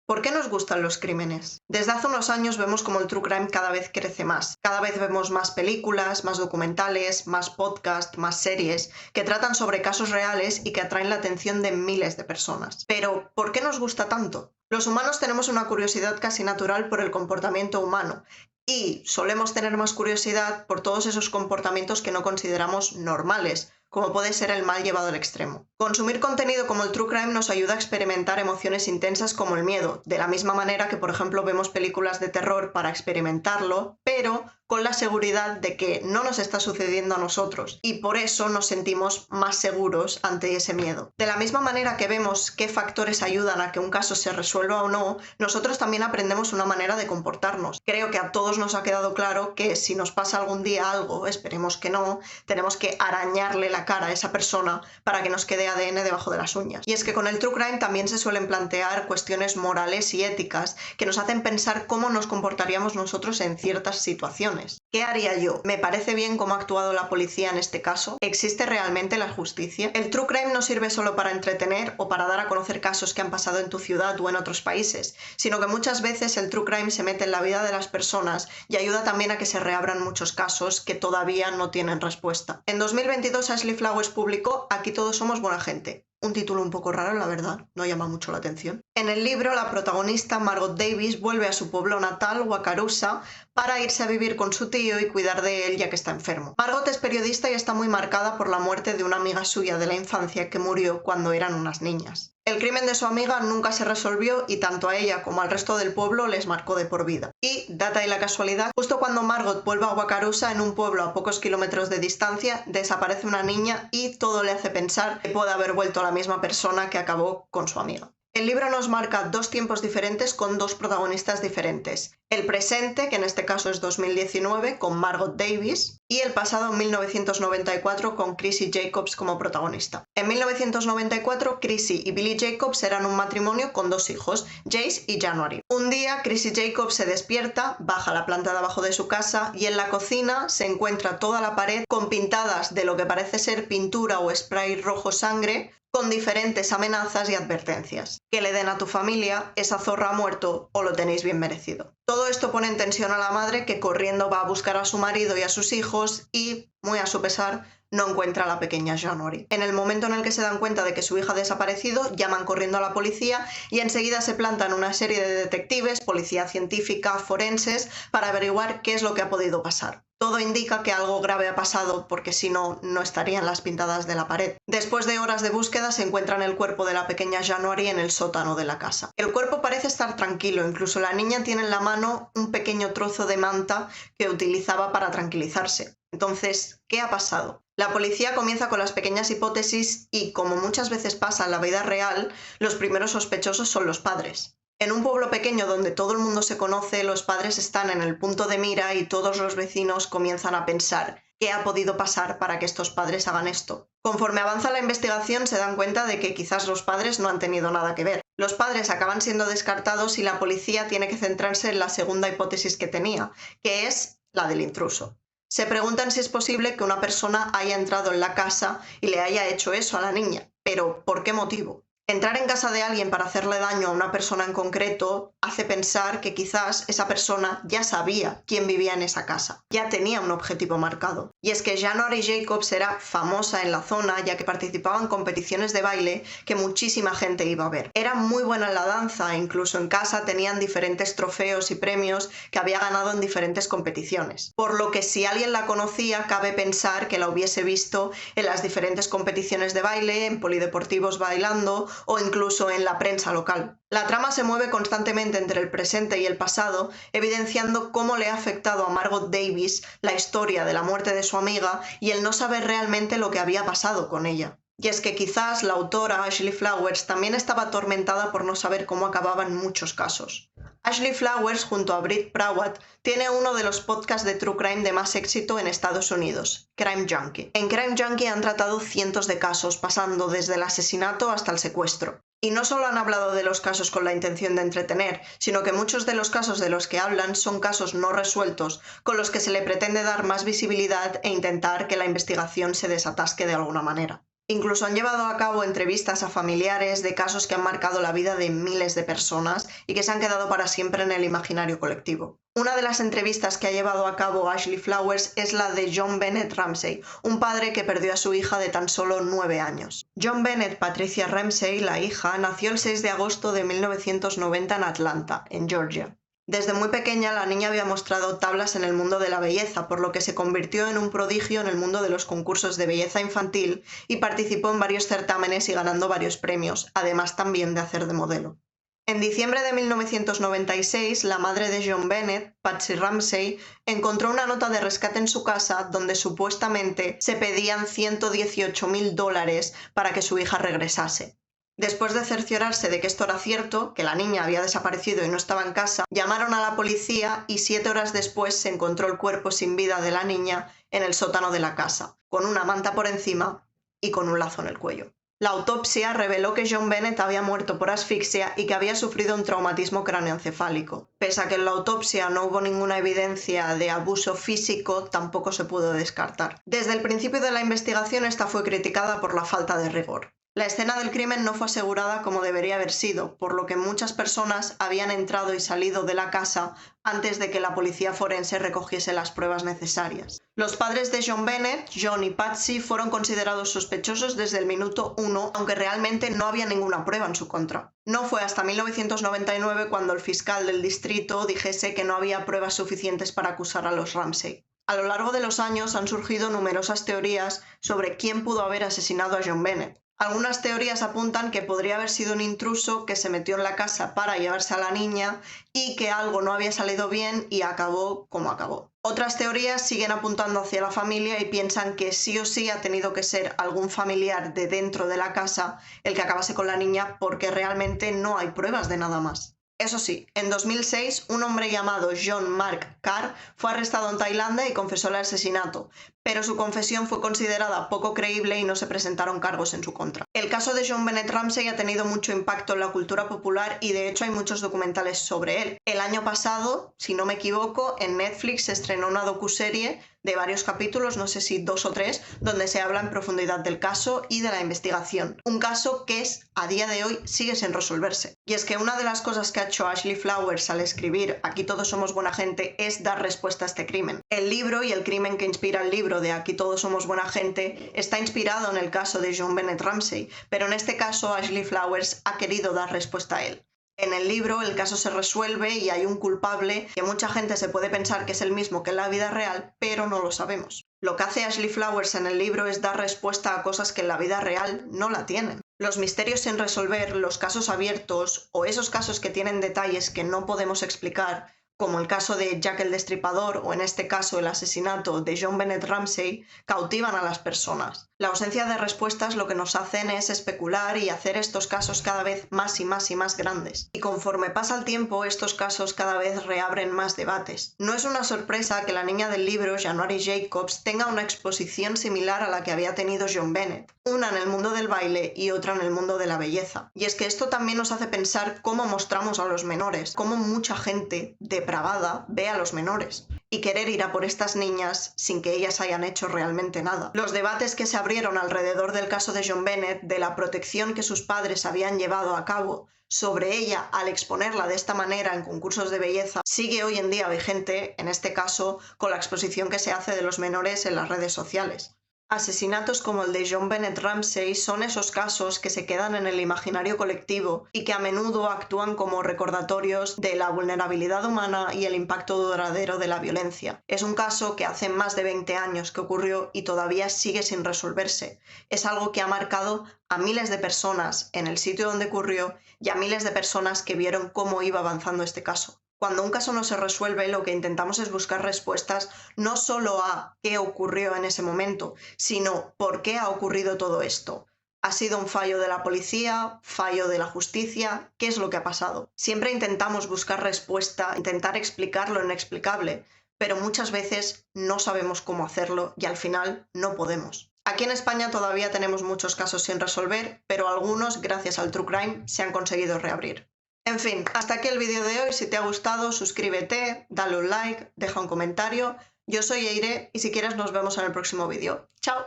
¿Por qué nos gustan los crímenes? Desde hace unos años vemos como el true crime cada vez crece más. Cada vez vemos más películas, más documentales, más podcasts, más series que tratan sobre casos reales y que atraen la atención de miles de personas. Pero, ¿por qué nos gusta tanto? Los humanos tenemos una curiosidad casi natural por el comportamiento humano y solemos tener más curiosidad por todos esos comportamientos que no consideramos normales, como puede ser el mal llevado al extremo. Consumir contenido como el true crime nos ayuda a experimentar emociones intensas como el miedo, de la misma manera que, por ejemplo, vemos películas de terror para experimentarlo, pero con la seguridad de que no nos está sucediendo a nosotros y por eso nos sentimos más seguros ante ese miedo. De la misma manera que vemos qué factores ayudan a que un caso se resuelva o no, nosotros también aprendemos una manera de comportarnos. Creo que a todos nos ha quedado claro que si nos pasa algún día algo, esperemos que no, tenemos que arañarle la cara a esa persona para que nos quede ADN debajo de las uñas. Y es que con el true crime también se suelen plantear cuestiones morales y éticas que nos hacen pensar cómo nos comportaríamos nosotros en ciertas situaciones. ¿Qué haría yo? ¿Me parece bien cómo ha actuado la policía en este caso? ¿Existe realmente la justicia? El true crime no sirve solo para entretener o para dar a conocer casos que han pasado en tu ciudad o en otros países, sino que muchas veces el true crime se mete en la vida de las personas y ayuda también a que se reabran muchos casos que todavía no tienen respuesta. En 2022 Ashley Flowers publicó Aquí todos somos buena gente. Un título un poco raro, la verdad, no llama mucho la atención. En el libro, la protagonista, Margot Davis, vuelve a su pueblo natal, Wakarusa, para irse a vivir con su tío y cuidar de él ya que está enfermo. Margot es periodista y está muy marcada por la muerte de una amiga suya de la infancia que murió cuando eran unas niñas. El crimen de su amiga nunca se resolvió y tanto a ella como al resto del pueblo les marcó de por vida. Y, data y la casualidad, justo cuando Margot vuelve a Wakarusa, en un pueblo a pocos kilómetros de distancia, desaparece una niña y todo le hace pensar que puede haber vuelto la misma persona que acabó con su amiga. El libro nos marca dos tiempos diferentes con dos protagonistas diferentes. El presente, que en este caso es 2019, con Margot Davis, y el pasado 1994 con Chrissy Jacobs como protagonista. En 1994, Chrissy y Billy Jacobs eran un matrimonio con dos hijos, Jace y January. Un día, Chrissy Jacobs se despierta, baja a la planta de abajo de su casa y en la cocina se encuentra toda la pared con pintadas de lo que parece ser pintura o spray rojo sangre, con diferentes amenazas y advertencias. Que le den a tu familia, esa zorra ha muerto o lo tenéis bien merecido. Todo esto pone en tensión a la madre que corriendo va a buscar a su marido y a sus hijos y, muy a su pesar, no encuentra a la pequeña January. En el momento en el que se dan cuenta de que su hija ha desaparecido, llaman corriendo a la policía y enseguida se plantan una serie de detectives, policía científica, forenses, para averiguar qué es lo que ha podido pasar. Todo indica que algo grave ha pasado porque si no, no estarían las pintadas de la pared. Después de horas de búsqueda se encuentran el cuerpo de la pequeña January en el sótano de la casa. El cuerpo parece estar tranquilo, incluso la niña tiene en la mano un pequeño trozo de manta que utilizaba para tranquilizarse. Entonces, ¿qué ha pasado? La policía comienza con las pequeñas hipótesis y, como muchas veces pasa en la vida real, los primeros sospechosos son los padres. En un pueblo pequeño donde todo el mundo se conoce, los padres están en el punto de mira y todos los vecinos comienzan a pensar qué ha podido pasar para que estos padres hagan esto. Conforme avanza la investigación se dan cuenta de que quizás los padres no han tenido nada que ver. Los padres acaban siendo descartados y la policía tiene que centrarse en la segunda hipótesis que tenía, que es la del intruso. Se preguntan si es posible que una persona haya entrado en la casa y le haya hecho eso a la niña, pero ¿por qué motivo? Entrar en casa de alguien para hacerle daño a una persona en concreto hace pensar que quizás esa persona ya sabía quién vivía en esa casa, ya tenía un objetivo marcado. Y es que January Jacobs era famosa en la zona ya que participaba en competiciones de baile que muchísima gente iba a ver. Era muy buena en la danza e incluso en casa tenían diferentes trofeos y premios que había ganado en diferentes competiciones. Por lo que si alguien la conocía, cabe pensar que la hubiese visto en las diferentes competiciones de baile, en polideportivos bailando o incluso en la prensa local. La trama se mueve constantemente entre el presente y el pasado, evidenciando cómo le ha afectado a Margot Davis la historia de la muerte de su amiga y el no saber realmente lo que había pasado con ella. Y es que quizás la autora Ashley Flowers también estaba atormentada por no saber cómo acababan muchos casos. Ashley Flowers, junto a Britt Prawat, tiene uno de los podcasts de True Crime de más éxito en Estados Unidos, Crime Junkie. En Crime Junkie han tratado cientos de casos, pasando desde el asesinato hasta el secuestro. Y no solo han hablado de los casos con la intención de entretener, sino que muchos de los casos de los que hablan son casos no resueltos, con los que se le pretende dar más visibilidad e intentar que la investigación se desatasque de alguna manera. Incluso han llevado a cabo entrevistas a familiares de casos que han marcado la vida de miles de personas y que se han quedado para siempre en el imaginario colectivo. Una de las entrevistas que ha llevado a cabo Ashley Flowers es la de John Bennett Ramsey, un padre que perdió a su hija de tan solo 9 años. John Bennett Patricia Ramsey, la hija, nació el 6 de agosto de 1990 en Atlanta, en Georgia. Desde muy pequeña la niña había mostrado tablas en el mundo de la belleza, por lo que se convirtió en un prodigio en el mundo de los concursos de belleza infantil y participó en varios certámenes y ganando varios premios, además también de hacer de modelo. En diciembre de 1996, la madre de John Bennett, Patsy Ramsey, encontró una nota de rescate en su casa donde supuestamente se pedían $118.000 para que su hija regresase. Después de cerciorarse de que esto era cierto, que la niña había desaparecido y no estaba en casa, llamaron a la policía y 7 horas después se encontró el cuerpo sin vida de la niña en el sótano de la casa, con una manta por encima y con un lazo en el cuello. La autopsia reveló que John Bennett había muerto por asfixia y que había sufrido un traumatismo cráneoencefálico. Pese a que en la autopsia no hubo ninguna evidencia de abuso físico, tampoco se pudo descartar. Desde el principio de la investigación esta fue criticada por la falta de rigor. La escena del crimen no fue asegurada como debería haber sido, por lo que muchas personas habían entrado y salido de la casa antes de que la policía forense recogiese las pruebas necesarias. Los padres de John Bennett, John y Patsy, fueron considerados sospechosos desde el minuto 1, aunque realmente no había ninguna prueba en su contra. No fue hasta 1999 cuando el fiscal del distrito dijese que no había pruebas suficientes para acusar a los Ramsey. A lo largo de los años han surgido numerosas teorías sobre quién pudo haber asesinado a John Bennett. Algunas teorías apuntan que podría haber sido un intruso que se metió en la casa para llevarse a la niña y que algo no había salido bien y acabó como acabó. Otras teorías siguen apuntando hacia la familia y piensan que sí o sí ha tenido que ser algún familiar de dentro de la casa el que acabase con la niña porque realmente no hay pruebas de nada más. Eso sí, en 2006 un hombre llamado John Mark Carr fue arrestado en Tailandia y confesó el asesinato, pero su confesión fue considerada poco creíble y no se presentaron cargos en su contra. El caso de John Bennett Ramsey ha tenido mucho impacto en la cultura popular y de hecho hay muchos documentales sobre él. El año pasado, si no me equivoco, en Netflix se estrenó una docuserie de varios capítulos, no sé si 2 o 3, donde se habla en profundidad del caso y de la investigación. Un caso que a día de hoy sigue sin resolverse. Y es que una de las cosas que ha hecho Ashley Flowers al escribir Aquí todos somos buena gente es dar respuesta a este crimen. El libro y el crimen que inspira el libro de Aquí todos somos buena gente está inspirado en el caso de John Bennett Ramsey, pero en este caso Ashley Flowers ha querido dar respuesta a él. En el libro el caso se resuelve y hay un culpable que mucha gente se puede pensar que es el mismo que en la vida real, pero no lo sabemos. Lo que hace Ashley Flowers en el libro es dar respuesta a cosas que en la vida real no la tienen. Los misterios sin resolver, los casos abiertos o esos casos que tienen detalles que no podemos explicar, como el caso de Jack el Destripador o en este caso el asesinato de John Bennett Ramsey, cautivan a las personas. La ausencia de respuestas lo que nos hacen es especular y hacer estos casos cada vez más y más y más grandes. Y conforme pasa el tiempo, estos casos cada vez reabren más debates. No es una sorpresa que la niña del libro, January Jacobs, tenga una exposición similar a la que había tenido John Bennett, una en el mundo del baile y otra en el mundo de la belleza. Y es que esto también nos hace pensar cómo mostramos a los menores, cómo mucha gente depravada ve a los menores y querer ir a por estas niñas sin que ellas hayan hecho realmente nada. Los debates que se abrieron alrededor del caso de John Bennett, de la protección que sus padres habían llevado a cabo sobre ella al exponerla de esta manera en concursos de belleza, sigue hoy en día vigente, en este caso con la exposición que se hace de los menores en las redes sociales. Asesinatos como el de John Bennett Ramsey son esos casos que se quedan en el imaginario colectivo y que a menudo actúan como recordatorios de la vulnerabilidad humana y el impacto duradero de la violencia. Es un caso que hace más de 20 años que ocurrió y todavía sigue sin resolverse. Es algo que ha marcado a miles de personas en el sitio donde ocurrió y a miles de personas que vieron cómo iba avanzando este caso. Cuando un caso no se resuelve, lo que intentamos es buscar respuestas no solo a qué ocurrió en ese momento, sino por qué ha ocurrido todo esto. ¿Ha sido un fallo de la policía? ¿Fallo de la justicia? ¿Qué es lo que ha pasado? Siempre intentamos buscar respuesta, intentar explicar lo inexplicable, pero muchas veces no sabemos cómo hacerlo y al final no podemos. Aquí en España todavía tenemos muchos casos sin resolver, pero algunos, gracias al True Crime, se han conseguido reabrir. En fin, hasta aquí el vídeo de hoy. Si te ha gustado, suscríbete, dale un like, deja un comentario. Yo soy Eire y si quieres nos vemos en el próximo vídeo. ¡Chao!